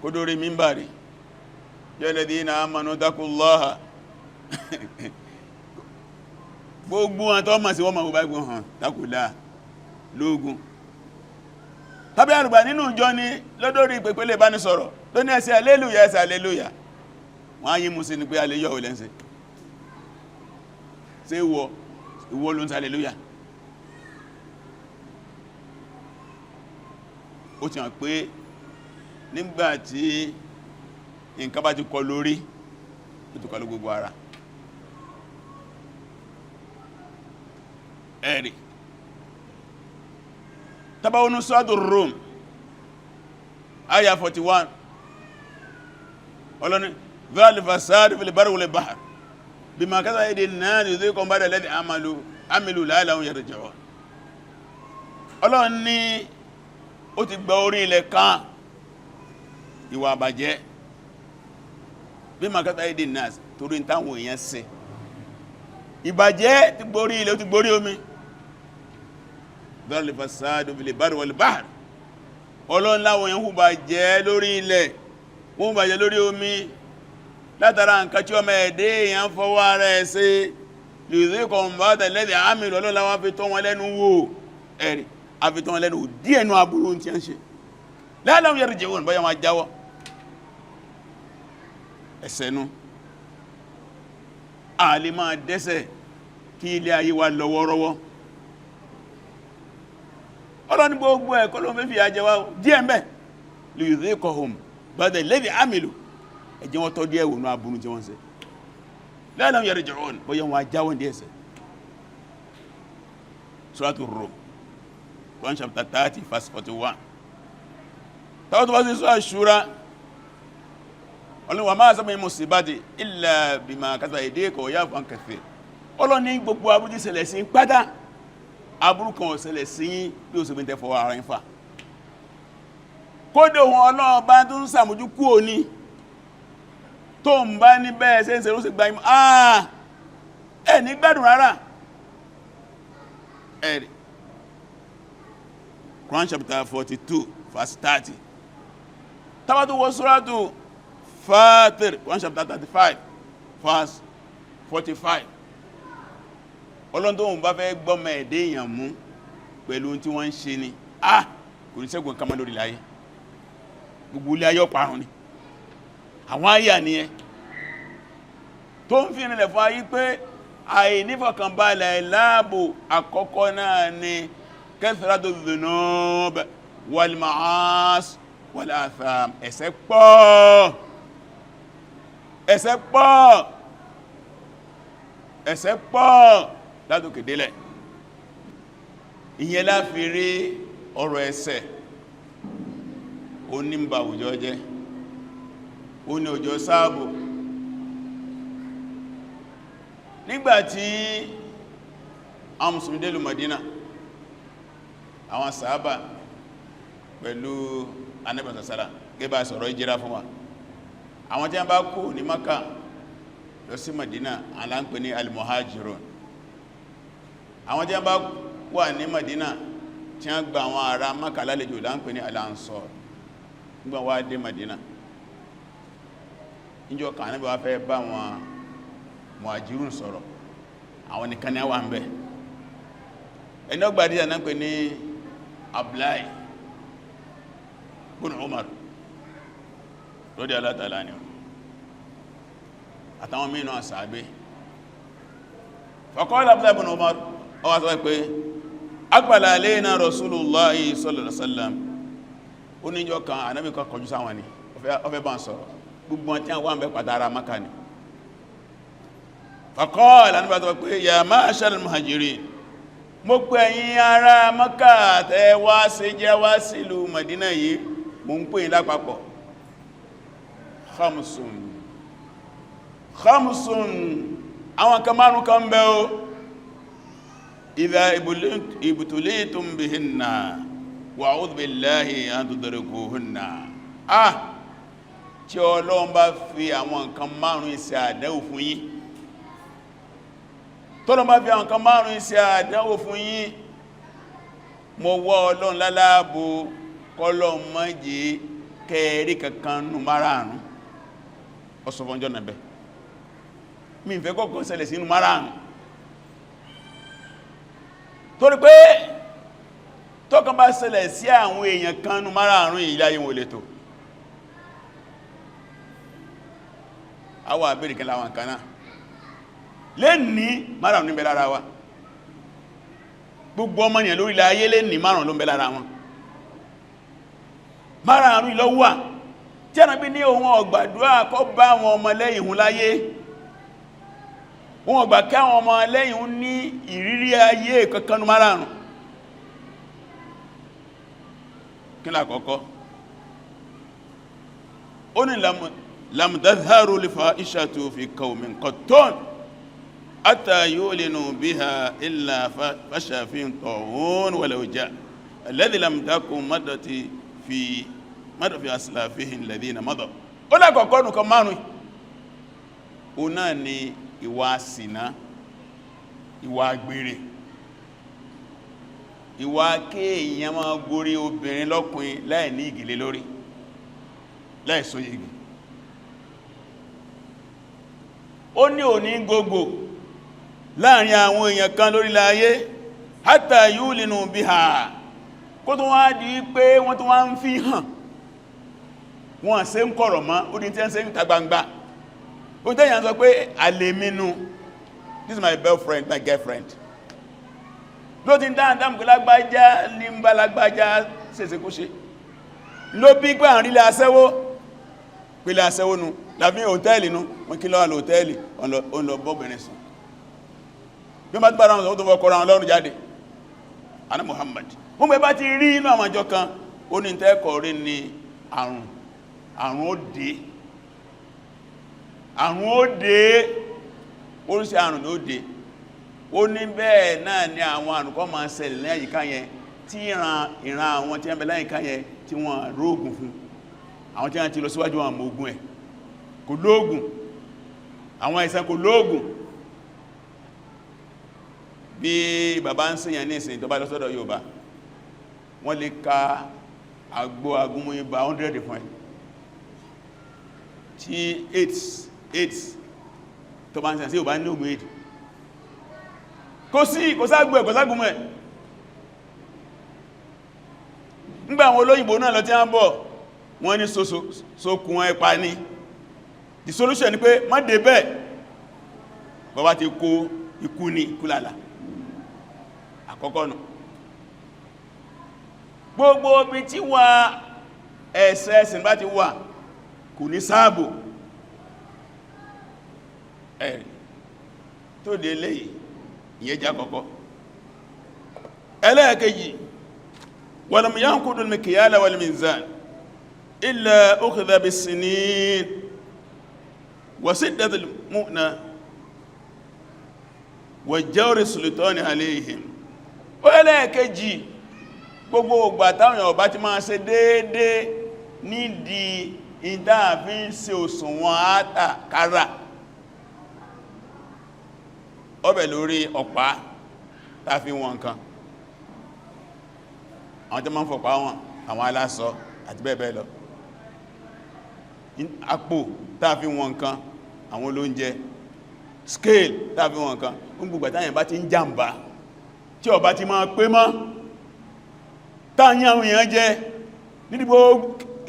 kó dórí mímbàrí yalladhina amanu taqullaha gbogbo àtọ́ ma sí wọ́n ma gbogbo ẹgbùn hàn takùlá lógún tàbí àrùgbà nínú ìjọ ni lọ́dọ́rí pẹ̀pẹ̀lẹ̀ bá ní sọ̀rọ̀ tó ní ẹsẹ̀ aleluya ẹsẹ̀ aleluya wọ́n á yí mú sí ní pé aleyọ́ ò lẹ́nsẹ̀ ṣe ìwọ ló ń sẹ aleluya ó ti hàn pé nígbàtí nǹkan bá ti kọ lórí ó ti kọ ló gbogbo ara ẹ̀rì tàbáwọnú sọ́dọ̀ Rum aya 41 ọlọ́ni dhal fasad fil barri wal bahr bima kasabat aydin nas yudhiqum ba'da alladhi amilu la'allahum yarji'un Ọlọ́run ní ó ti gba orí ilẹ̀ kan ìwà àbàjẹ́ bí makata ìdí nas torí táwọn èèyàn ṣe ìbàjẹ́ ti gborí ilẹ̀ ó ti gborí omi dọ́rọ̀lẹ̀ fasádù fil barri wal bahr. Ọlọ́run láwọn èèyàn hùbàjẹ́ lórí ilẹ̀ wọ́n hùbàjẹ́ lórí omi látara nǹkan tí ọmọ ẹ̀dẹ́ èèyàn fọwọ́ ara ẹ̀ ṣe lùzíkọ̀m ba'da alladhi amilu. Ọlọ́run láwọn fi tọ́ wọn lẹ́nu wò ẹ̀rì àfi tọ́ wọn lẹ́nu wò díẹ̀ nú aburú tí ń ṣe la'allahum yarji'un bóyá wọn jáwọ́ ẹ̀ṣẹ̀nú a lè máa dẹ́ṣẹ̀ kí ilé ayé wa lọ́wọ́rọ́wọ́. Ọlọ́run gbogbo ẹ̀kọ́ ló fẹ́ fi àjẹ́ wa díẹ̀ mẹ́ liyudhiqahum ba'da alladhi amilu ẹjẹ́ wọn tọ́ díẹ̀ wò ní aburú tí wọ́n ṣe la'allahum yarji'un bóyá wọn jáwọ́ díẹ̀ ṣe. Suratul Rum Quran chapter 30 verse 41. Tawọ́ tó bá sí Surah Shura Ọlọ́run wa ma asaba min musibati illa bima kasabat aydikum wa ya'fu an kathir. Ọlọ́run ní gbogbo aburú tí ṣẹlẹ̀ sí pátá aburú kan ò ṣẹlẹ̀ sí bí ó ṣe gbé fọwọ́ ara yín fà. Kódé wọn Ọlọ́run bá tún ṣàmójú kú òní tó ń bá ní bẹ́ẹ̀ ṣe ń ṣe ló ṣe gba ìmọ̀ ẹ̀ ní gbádùn rárá ẹ̀rì. Quran chapter 42 verse 30. Tàbátù wọ Suratu Fatir Quran chapter 35 verse 45. Ọlọ́run tó ń bá fẹ́ gbọ́mọ ẹ̀dẹ́ èèyàn mú pẹ̀lú tí wọ́n ń ṣe ni kò ní ṣẹ́gun kan mọ́ lórí láyé gbogbo ilé ayé ọ̀parun ni. Àwọn àyà ni ẹ tó ń fi ìrìnlẹ̀ fún ayé pé àìnífọ̀kànbalẹ̀ láàbò àkọ́kọ́ náà ni kathratu dhunub wal ma'as wal atham. Ẹ̀ṣẹ̀ pọ̀ ẹ̀ṣẹ̀ pọ̀ ẹ̀ṣẹ̀ pọ̀ látòkè délẹ̀. Ìyẹn la fi rí ọ̀rọ̀ ẹ̀ṣẹ̀ ó ní ń ba àwùjọ jẹ́ ó ní òjò sáàbò. Nígbàtí àwọn Mùsùlùmí dé ìlú Madina àwọn sàhábà pẹ̀lú Ànábì sàsàrà gẹ́bà sọ̀rọ̀ ìjírá fún wa. Àwọn tí a bá kú ní Maka lọ sí Madina aláǹpẹ̀ ní al-muhajirun. Àwọn tí a bá wà ní Madina tí a gba àwọn ará Maka lálejò láǹpẹ̀ ní al-ansar. Nígbà wá dé Madina níjọ́ kan Ànábì wá fẹ́ bá wọn muhajirun sọ̀rọ̀ àwọn nìkan ní àwọn àmbẹ̀ ẹni ọgbàdí ànápẹ̀ ní Abdullahi bin Umar radiyallahu ta'ala anhu àtàwọn mìíràn sàábé. Faqala Abdullahi bin Umar ọwá sọ pé aqbala alayna Rasulullahi sallallahu alaihi wasallam. Ó níjọ́ kan Ànábì kan kọjú sáwọn ni ó fẹ́ bá ń sọ̀rọ̀ gbogbo wọn tí wọ́n bẹ pàtàrà Maka ni. Faqala nígbà tó pé ya ma'ashar muhajirin mo pè yín ará Maka tẹ́ wá sí jẹ́ wá sílùú Madina yìí mo ń pè yín lápapọ̀. Khamsun àwọn kan márùn kan bẹ́ o idha ibtulitum bihinna wa a'udhu billahi an tudrikuhunna. Tí Ọlọ́run bá fi àwọn nǹkan márùn iṣẹ́ àdánwò fún yín tọ́lọ́run bá fi àwọn nǹkan márùn iṣẹ́ àdánwò fún yín mo wọ́ Ọlọ́run lálábò kọ́lọ́run má jẹ́ kẹ́ẹ̀rí kankan nù márààrún ọ̀sọ̀fọ́njọ́ nàbẹ̀ mi ń fẹ́ kọ́kọ́ ṣẹlẹ̀ sínú márààrún torí pé tọ́kàn bá ṣẹlẹ̀ sí àwọn èèyàn kan nù márààrún ìláyé wọn lè tó àwa àbẹ̀rẹ̀ kan láwọn kan náà lè ní márùn-ún ní bẹ lára wa gbogbo ọmọ ènìyàn lórí ilẹ̀ ayé lè ní márùn-ún ló ń bẹ lára wọn márùn-ún ìlọ́wà tí a nàbí ní ohun ọgbàdúrà kọ́ bá àwọn ọmọ lẹ́yìn hun láyé wọn ọgbà kí àwọn ọmọ lẹ́yìn hun ní ìrírí ayé kankanú márùn-ún kí lákọ́kọ́ ó ní lam tadhharu al-fahishatu fi qawmin qattun hatta yu'linu biha illa fasha fihim ta'un wa law ja'a alladhi lam takun madati fi aslafihim alladhina madaw. Ó lákọ̀ọ́kọ́ nǹkan márùn-ún ó náà ni ìwà sìná, ìwà àgbèrè, ìwà kéèyàn máa gorí obìnrin lọ́kùnrin láì ní ìgìlé lórí, láì so yìgì. Ó ní òní gbogbo láàrin àwọn èèyàn kan lórílẹ̀ ayé hatta yulinu biha, kó tó wá di pé wọ́n tó wá ń fi hàn, wọ́n ṣe ń kọ̀rọ̀ mọ́, ó di tí ẹ́ ń ṣe ń ta gbangba. Ó tẹ́yàn sọ pé àlèmínú, this is my girlfriend, my girlfriend. Ló ti ń dáadáa mú lágbájá ní ń bá lágbájá ṣeṣekúṣe. Ló bí gbà ń rílẹ̀ aṣẹ́wó, pílẹ̀ aṣẹ́wó nù, lábí hòtẹ́ẹ̀lì nù, wọ́n kí lọ́wọ́ hòtẹ́ẹ̀lì, ọ̀n lọ bọ́bìnrin sùn. Bí wọ́n bá ti bára wọn tó fọ́kọ́ra wọn lọ́rùn jáde. Ana Muhammad. Wọ́n bẹ bá ti rí inú àwọn àjọ kan, ó ní tẹ́kọ̀ọ́ rí ní àrùn òde. Àrùn òde, oríṣi àrùn ló dé. Ó ní bẹ́ẹ̀ náà ni àwọn àrùn kan máa ṣẹlẹ̀ ní àyíká yẹn tí ìran àwọn tí wọ́n bẹ láyìíká yẹn tí wọ́n rógùn fún. Àwọn tí wọ́n ti lọ síwájú wọn mọ̀ ogun ẹ̀. Kò lóògùn. Àwọn àìsàn kò lóògùn. Bí bàbá ń ṣèyàn ní ìsìn tó bá lọ sọ́dọ̀ Yorùbá, wọ́n lè ka àgbo agúnmú ibà 100 fún ẹ. Tí 8 tó bá ń sẹ́ sí Yorùbá ní ògùn 8. Kò sáàgbò ẹ̀, kò sáàgùn ẹ̀. Nígbà àwọn olóyìnbó náà lọ tí a ń bọ̀, wọ́n ní sókùn ẹpa ní. The solution ni pé má dé bẹ́ẹ̀, bàbá ti kó ikú ní ikúlàlà. Àkọ́kọ́ nù. Gbogbo bí tí wà ẹ̀sẹ̀ẹ̀sìn bá ti wà kò ní sáàbò ẹ̀ tó dé léyìí, ìyẹn jẹ́ àkọ́kọ́. Ẹlẹ́ẹ̀kejì, walam yanqudu al-mikyala wal-mizan illa ukhidha bis-sinin wa siddati al-mu'na wa jawri as-sultani alayhim. Ó ẹlẹ́ẹ̀kejì, gbogbo ògbà táwọn èèyàn bá ti máa ṣe déédé nídìí ìdáàfin ṣe òṣùwọ̀n àtàkárà, ọbẹ̀ lórí ọ̀pá tàfi wọn nǹkan. Àwọn tó máa ń fọ̀pá wọn, àwọn aláṣọ àti bẹ́ẹ̀ bẹ́ẹ̀ lọ. Àpò tàfi wọn nǹkan, àwọn olóúnjẹ. Scale tàfi wọn nǹkan. Gbogbo àtàyàn bá ti ń jàmbá, tí ọba ti máa pé mọ́, táyàn àwọn èèyàn jẹ́ nídìbò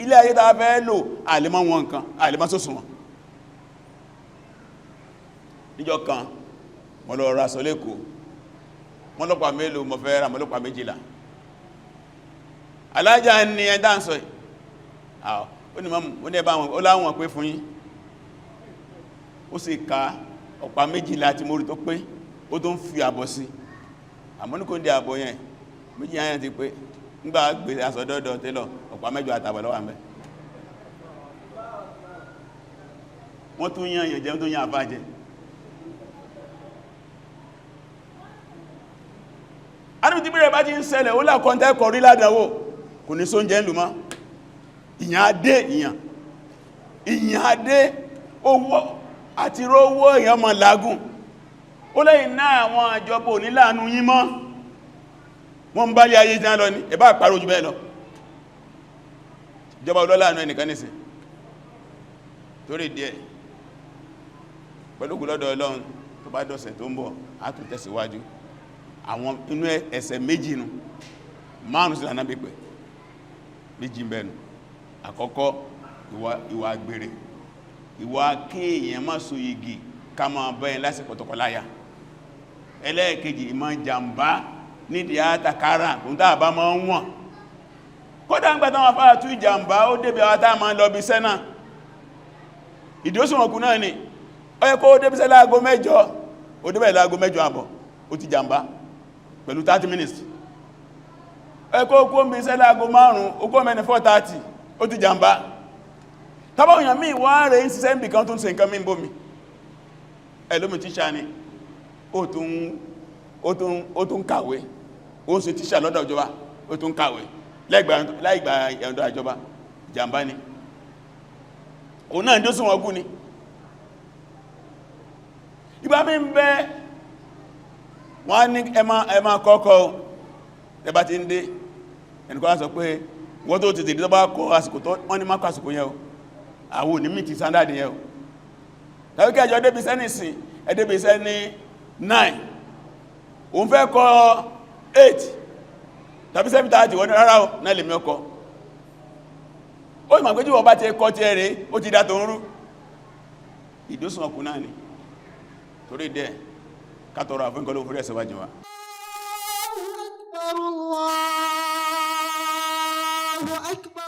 ilé ayé tàà fẹ́ lò, àlèmọ́ wọn nǹkan, àlèmọ́ sọ́sùn wọn. Níjọ́ kan, mo lọ ra sọ lẹ́kọ̀ọ́, wọ́n lọ́pàá mélòó mo fẹ́ ra, mo lọ́pàá 12. Alhaja ni ẹ̀dá ń sọ yìí. Ó ní mọ́mù, ó ní ẹbá wọn, ó láwọn pé fún yín. Ó sì ka ọ̀pá 12 tí mo rí tó pé, ó tó ń fi àbọ̀ sí. Àmọ́ ní kò ń dé àbọ̀ yẹn, 2 yẹn ti pé, nígbà gbé aṣọ́dọ́dọ̀ tẹ́lọ̀, ọ̀pá 8 àtàbọ̀ lọ́wọ́ àmẹ́. Wọ́n tún yán yẹn jẹ́, wọ́n tún yán àbájẹ́. Adúbí tí bílẹ̀ bá ti ń ṣẹlẹ̀, ó lákọ̀ọ́ntẹ́ kọ̀ rí ládàwó, kò ní só ń jẹ́ ń lù mọ́. Ìyàn adé, owó àti rówó èèyàn mọ̀ lágùn. Ó lẹ́yìn náà àwọn àjọpọ̀ oníláàánú yín mọ́. Wọ́n ń bá lé ayé jẹ́ lọ ní, ẹ̀bá àpárò jù bẹ́ẹ̀ lọ. Ìjọba olóláàánú ẹnìkan nìsìn. Torí díẹ̀, pẹ̀lú gùlọ́dọ̀ Ọlọ́run tó bá dọ̀sẹ̀ tó ń bọ̀, á tún tẹ̀síwájú. Àwọn inú ẹsẹ̀ méjì nù, 5 sí lànà pípẹ̀, méjì ń bẹ̀nu. Àkọ́kọ́, ìwà àgbèrè, ìwà kéèyàn má so igi ká máa bẹ́yìn lásìkò tọkọláya. Ẹlẹ́ẹ̀kejì, ìmọ̀ jàmbá nídìí àtàkárà tó ń tàbá máa ń wọ̀n. Kódà ń gbàtàwọn afárá tú ìjàmbá ó débi àwátá máa lọ bí sẹ́nà. Ìdíòsùnwọ̀nkú náà ni, ó yẹ kó ó débi sẹ́ láago 8, ó débẹ̀ láago 8:30, ó ti jàmbá pẹ̀lú 30 minutes. Ó yẹ kó ó kó ń bí sẹ́ láago 5, ó kó mẹ́ni 4:30, ó ti jàmbá. Tàbá òyàn míì wá rẹ̀ ń ṣiṣẹ́ ń bì kan tó ń ṣe nǹkan mí bómi. Ẹlòmí tíṣà ni, ó tún kàwé, ó ń ṣe tíṣà lọ́dọ̀ ìjọba, ó tún kàwé láìgbà ẹ̀ndọ́ àjọba jàmbá ni òun náà jó sún ọgún ni. ìgbà mi ń bẹ wọ́n ní ẹmà kọ́kọ́ ẹbá ti ń dé ẹnìkan sọ pé wọ́n tó ti dìde tó bá kọ́ àsìkò tó wọ́n ní má kọ́ àsìkò yẹn o àwọn òní mìtì sándàdì yẹn o tàbí kí ẹjọ́ débìsẹ́ nìsìn ẹdébìsẹ́ ní 9 òun fẹ́ kọ́ 8 tàbí 7:30 wọ́n ní rárá o náà lè mí ọkọ̀ ó ìmọ̀ pé jí wọ́n bá ti kọ́ ti ẹ̀rẹ́ ó ti dá tó ń rú ìdúsùn ọkùn náà ni torí dẹ́ kátọrọ àfínkọlù fúrẹ́ ẹ̀sẹ̀wájú wa. Allahu Akbar.